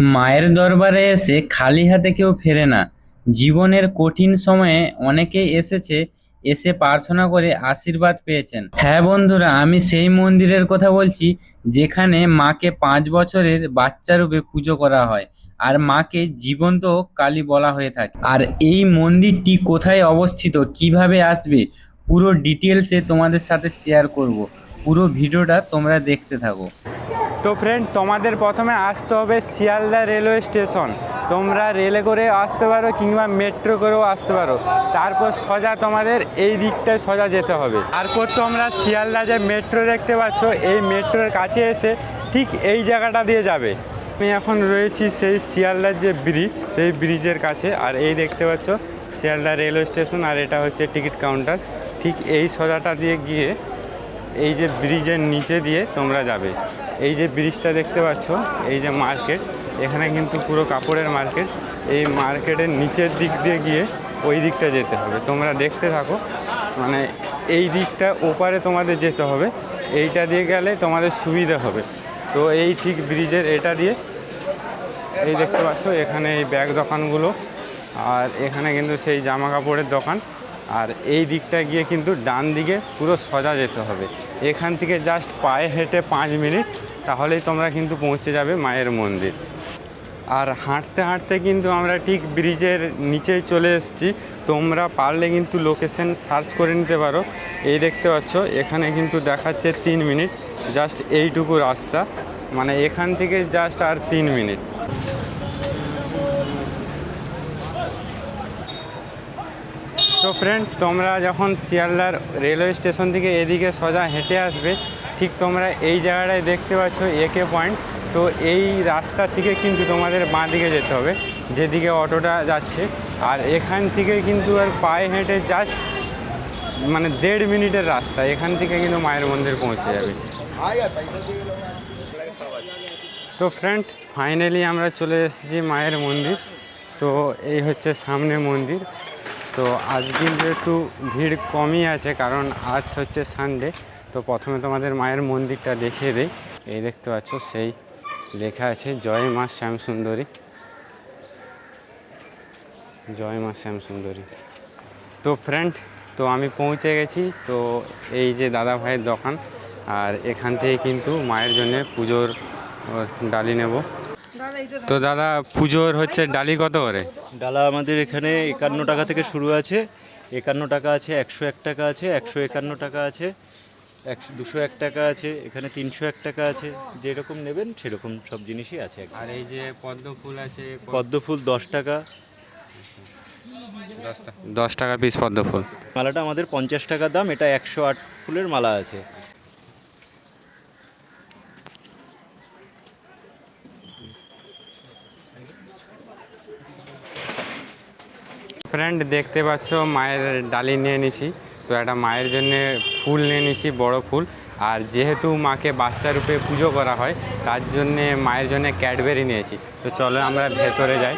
মায়ের দরবারে এসে খালি হাতে কেউ ফেরে না। জীবনের কঠিন সময়ে অনেকেই এসে প্রার্থনা করে আশীর্বাদ পেয়েছেন। হ্যাঁ বন্ধুরা, আমি সেই মন্দিরের কথা বলছি যেখানে মাকে 5 বছরের বাচ্চা রূপে পুজো করা হয় আর মাকে জীবন্ত কালী বলা হয়ে থাকে। আর এই মন্দিরটি কোথায় অবস্থিত, কিভাবে আসবে, পুরো ডিটেলসে তোমাদের সাথে শেয়ার করব। পুরো ভিডিওটা তোমরা দেখতে থাকো। তো ফ্রেন্ড, তোমাদের প্রথমে আসতে হবে শিয়ালদা রেলওয়ে স্টেশন। তোমরা রেলে করে আসতে পারো কিংবা মেট্রো করেও আসতে পারো। তারপর সোজা তোমাদের এই দিকটায় সোজা যেতে হবে। তারপর তোমরা শিয়ালদা যে মেট্রো দেখতে পাচ্ছ, এই মেট্রোর কাছে এসে ঠিক এই জায়গাটা দিয়ে যাবে। আমি এখন রয়েছি সেই শিয়ালদার যে ব্রিজ, সেই ব্রিজের কাছে। আর এই দেখতে পাচ্ছ শিয়ালদা রেলওয়ে স্টেশন, আর এটা হচ্ছে টিকিট কাউন্টার। ঠিক এই সোজাটা দিয়ে গিয়ে এই যে ব্রিজের নিচে দিয়ে তোমরা যাবে। এই যে ব্রিজটা দেখতে পাচ্ছ, এই যে মার্কেট, এখানে কিন্তু পুরো কাপড়ের মার্কেট। এই মার্কেটের নিচের দিক দিয়ে গিয়ে ওই দিকটা যেতে হবে। তোমরা দেখতে থাকো, মানে এই দিকটা ওপারে তোমাদের যেতে হবে। এইটা দিয়ে গেলে তোমাদের সুবিধা হবে। তো এই ঠিক ব্রিজের এটা দিয়ে এই দেখতে পাচ্ছ, এখানে এই ব্যাগ দোকানগুলো, আর এখানে কিন্তু সেই জামা কাপড়ের দোকান। আর এই দিকটা গিয়ে কিন্তু ডান দিকে পুরো সোজা যেতে হবে। এখান থেকে জাস্ট পায়ে হেঁটে 5 মিনিট, তাহলেই তোমরা কিন্তু পৌঁছে যাবে মায়ের মন্দির। আর হাঁটতে হাঁটতে কিন্তু আমরা ঠিক ব্রিজের নিচেই চলে এসেছি। তোমরা পারলে কিন্তু লোকেশন সার্চ করে নিতে পারো। এই দেখতে পাচ্ছ, এখানে কিন্তু দেখাচ্ছে 3 মিনিট, জাস্ট এইটুকু রাস্তা, মানে এখান থেকে জাস্ট আর 3 মিনিট। তো ফ্রেন্ড, তোমরা যখন শিয়ালদার রেলওয়ে স্টেশন থেকে এদিকে সোজা হেঁটে আসবে, ঠিক তোমরা এই জায়গাটায় দেখতে পাচ্ছ একে পয়েন্ট। তো এই রাস্তা থেকে কিন্তু তোমাদের বাঁ দিকে যেতে হবে, যেদিকে অটোটা যাচ্ছে। আর এখান থেকে কিন্তু আর পায়ে হেঁটে জাস্ট মানে 1.5 মিনিটের রাস্তা, এখান থেকে কিন্তু মায়ের মন্দির পৌঁছে যাবে। তো ফ্রেন্ড, ফাইনালি আমরা চলে এসেছি মায়ের মন্দির। তো এই হচ্ছে সামনে মন্দির। তো আজ কিন্তু একটু ভিড় কমই আছে, কারণ আজ হচ্ছে সানডে। তো প্রথমে তোমাদের মায়ের মন্দিরটা দেখিয়ে দেই। এই দেখতে পাচ্ছ, সেই লেখা আছে জয় মা শ্যামসুন্দরী, জয় মা শ্যামসুন্দরী। তো ফ্রেন্ড, তো আমি পৌঁছে গেছি। তো এই যে দাদা ভাইয়ের দোকান, আর এখান থেকে কিন্তু মায়ের জন্য পুজোর ডালি নেব। তো দাদা, পুজোর হচ্ছে ডালি কত করে? ডালা আমাদের এখানে 51 টাকা থেকে শুরু আছে। 51 টাকা আছে, 101 টাকা আছে, 151 টাকা আছে, 201 টাকা আছে, এখানে 301 টাকা আছে। যেরকম নেবেন সেরকম সব জিনিসই আছে। আর এই যে পদ্ম ফুল আছে, পদ্ম ফুল 10 টাকা। 10 টাকা পিস পদ্ম ফুল। মালাটা আমাদের 50 টাকা দাম, এটা 108 ফুলের মালা আছে। ফ্রেন্ড, দেখতে পাচ্ছ মায়ের ডালি নিয়ে নিছি। তো একটা মায়ের জন্য ফুল নিয়ে নিছি, বড় ফুল। আর যেহেতু মাকে বাচ্চা রূপে পুজো করা হয়, তার জন্যে মায়ের জন্য ক্যাডবেরি নিয়েছি। তো চলো আমরা ভেতরে যাই।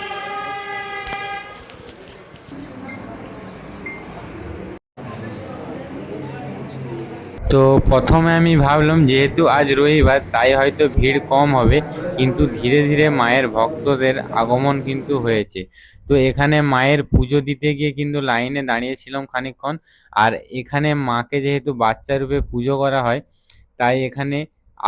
তো প্রথমে আমি ভাবলাম যেহেতু আজ রবিবার, তাই হয়তো ভিড় কম হবে, কিন্তু ধীরে ধীরে মায়ের ভক্তদের আগমন কিন্তু হয়েছে। তো এখানে মায়ের পুজো দিতে গিয়ে কিন্তু লাইনে দাঁড়িয়েছিলাম খানিকক্ষণ। আর এখানে মাকে যেহেতু বাচ্চা রূপে পুজো করা হয়, তাই এখানে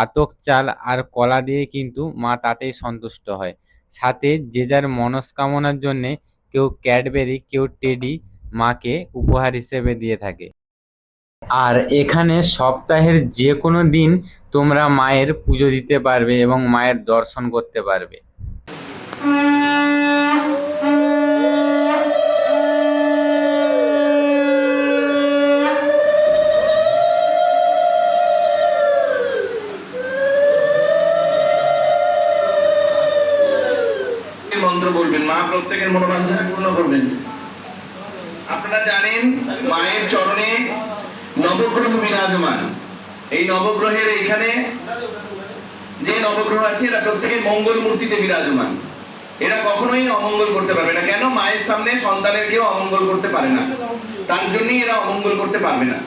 আতক চাল আর কলা দিয়ে কিন্তু মা তাতেই সন্তুষ্ট হয়। সাথে যে যার মনস্কামনার জন্যে কেউ ক্যাডবেরি, কেউ টেডি মাকে উপহার হিসেবে দিয়ে থাকে। আর এখানে সপ্তাহের যে কোনো দিন তোমরা মায়ের পুজো দিতে পারবে এবং মায়ের দর্শন করতে পারবে। মন্ত্র বলবেন, মা প্রত্যেকের মনোবাঞ্ছা পূর্ণ করবেন। আপনারা জানেন মায়ের চরণে নবগ্রহ বিরাজমান। এই নবগ্রহের এইখানে যে নবগ্রহ আছে, এরা প্রত্যেকে মঙ্গল মূর্তিতে বিরাজমান। এরা কখনোই অমঙ্গল করতে পারবে না। কেন? মায়ের সামনে সন্তানের কেউ অমঙ্গল করতে পারে না, তার জন্যই এরা অমঙ্গল করতে পারবে না।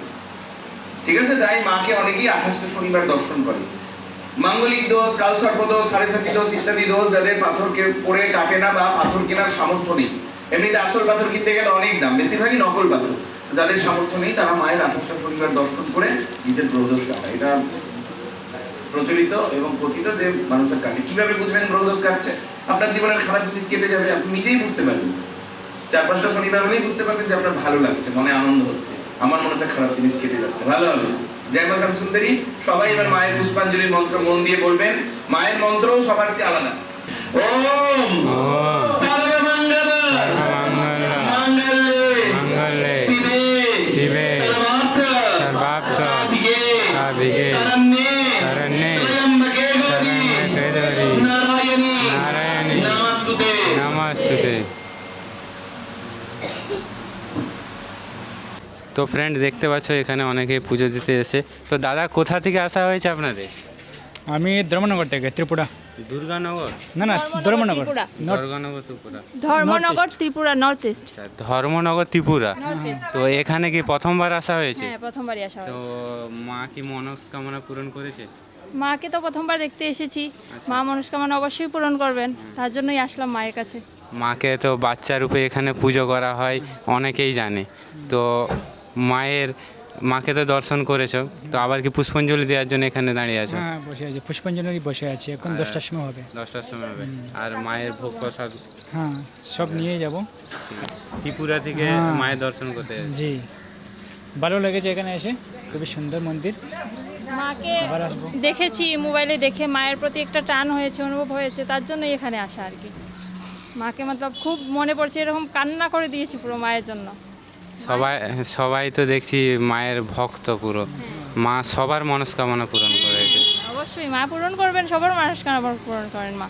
ঠিক আছে? তাই মাকে অনেকেই 28 শনিবার দর্শন করে। মাঙ্গলিক দোষ, কালসর্প দোষ, সাড়ে দোষ ইত্যাদি দোষ যাদের পাথরকে পড়ে কাটে না বা পাথর কেনার সামর্থ্য নেই, এমনিতে আসল পাথর কিনতে গেলে অনেক দাম, বেশিরভাগই নকল পাথর, যাদের সামর্থ্য নেই তারা মায়ের 28টা পরিবার দর্শন করে নিজের গ্রহদোষ কাটায়। এটা প্রচলিত এবং কথিত যে মানুষের কাটে। কিভাবে বুঝবেন গ্রহদোষ কাটছে? আপনার জীবনের খারাপ জিনিস কেটে যাবে, আপনি নিজেই বুঝতে পারবেন। 4-5টা শনিবার হলেই বুঝতে পারবেন যে আপনার ভালো লাগছে, মনে আনন্দ হচ্ছে, আমার মনে হচ্ছে খারাপ জিনিস কেটে যাচ্ছে, ভালো হবে। জয় মা শ্যামসুন্দরী। সবাই এবার মায়ের পুষ্পাঞ্জলির মন্ত্র মন দিয়ে বলবেন। মায়ের মন্ত্রও সবার চেয়ে আলাদা। ওম সর্বমঙ্গল মঙ্গলে শিবে সর্বার্থ সাধিকে শরণ্যে ত্র্যম্বকে গৌরী নারায়ণী নমস্তুতে। তো ফ্রেন্ড, দেখতে পাচ্ছ এখানে অনেকে পুজো দিতে এসে। তো দাদা, কোথা থেকে আসা হয়েছে আপনাদের? আমি ধর্মনগর থেকে, ত্রিপুরা। দুর্গানগর? না ধর্মনগর, ত্রিপুরা। দুর্গানগর ত্রিপুরা। Dharmanagar Tripura, north east. আচ্ছা, ধর্মনগর ত্রিপুরা। North east. তো এখানে কি প্রথমবার আসা হয়েছে? হ্যাঁ, প্রথমবারই আসা তো হয়েছে। মা কি মনস্কামনা পূরণ করেছে? মাকে তো প্রথমবার দেখতে এসেছি, মা মনস্কামনা অবশ্যই পূরণ করবেন, তার জন্যই আসলাম মায়ের কাছে। মাকে তো বাচ্চা রূপে এখানে পুজো করা হয়, অনেকেই জানে। তো মাকে তো দর্শন করেছো, তো আবার কি পুষ্পাঞ্জলি দেওয়ার জন্য এখানে দাঁড়িয়ে আছো? হ্যাঁ, বসে আছি, পুষ্পাঞ্জলি বসে আছি, এখন 10টার সময় হবে। 10টার সময় হবে। আর মায়ের ভোগ প্রসাদ হ্যাঁ, সব নিয়ে যাব। ত্রিপুরা থেকে হ্যাঁ। মায়ের দর্শন করতে এসেছি। জি, ভালো লেগেছে এখানে এসে, খুবই সুন্দর মন্দির। মাকে আবার আসবো। দেখেছি মোবাইলে, দেখে মায়ের প্রতি একটা টান হয়েছে, অনুভব হয়েছে, তার জন্যই এখানে আসা আর কি। মাকে মতলব খুব মনে পড়ছে, এরকম কান্না করে দিয়েছি পুরো মায়ের জন্য। সবাই তো দেখছি মায়ের ভক্ত পুরো। মা সবার মনস্কামনা পূরণ করেছে। অবশ্যই মা পূরণ করবেন, সবার মনস্কামনা পূরণ করেন মা।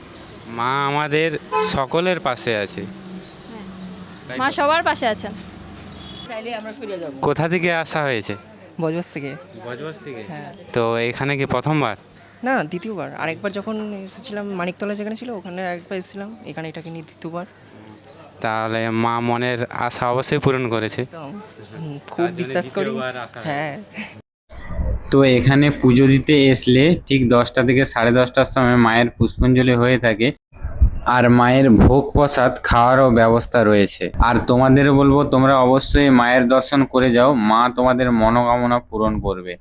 মা আমাদের সকলের পাশে আছে। মা সবার পাশে আছেন। কোথা থেকে আসা হয়েছে? বজবজ থেকে। বজবজ থেকে? হ্যাঁ। তো এখানে কি প্রথমবার? না, দ্বিতীয়বার। আরেকবার যখন এসেছিলাম মানিকতলা যেখানে ছিল, ওখানে একবার এসেছিলাম, এখানে এটাকে নিয়ে দ্বিতীয়বার। তাহলে মা মনের আশা অবশ্যই পূরণ করেছে। একদম, খুব বিশ্বাস করি। হ্যাঁ। তো এখানে পুজো দিতে আসলে ঠিক 10টা থেকে 10:30টার সময় মায়ের পুষ্পাঞ্জলি হয়ে থাকে, আর মায়ের ভোগ প্রসাদ খাওয়ারও ব্যবস্থা রয়েছে। আর তোমাদের বলবো তোমরা অবশ্যই মায়ের দর্শন করে যাও, মা তোমাদের মনোকামনা পূরণ করবে।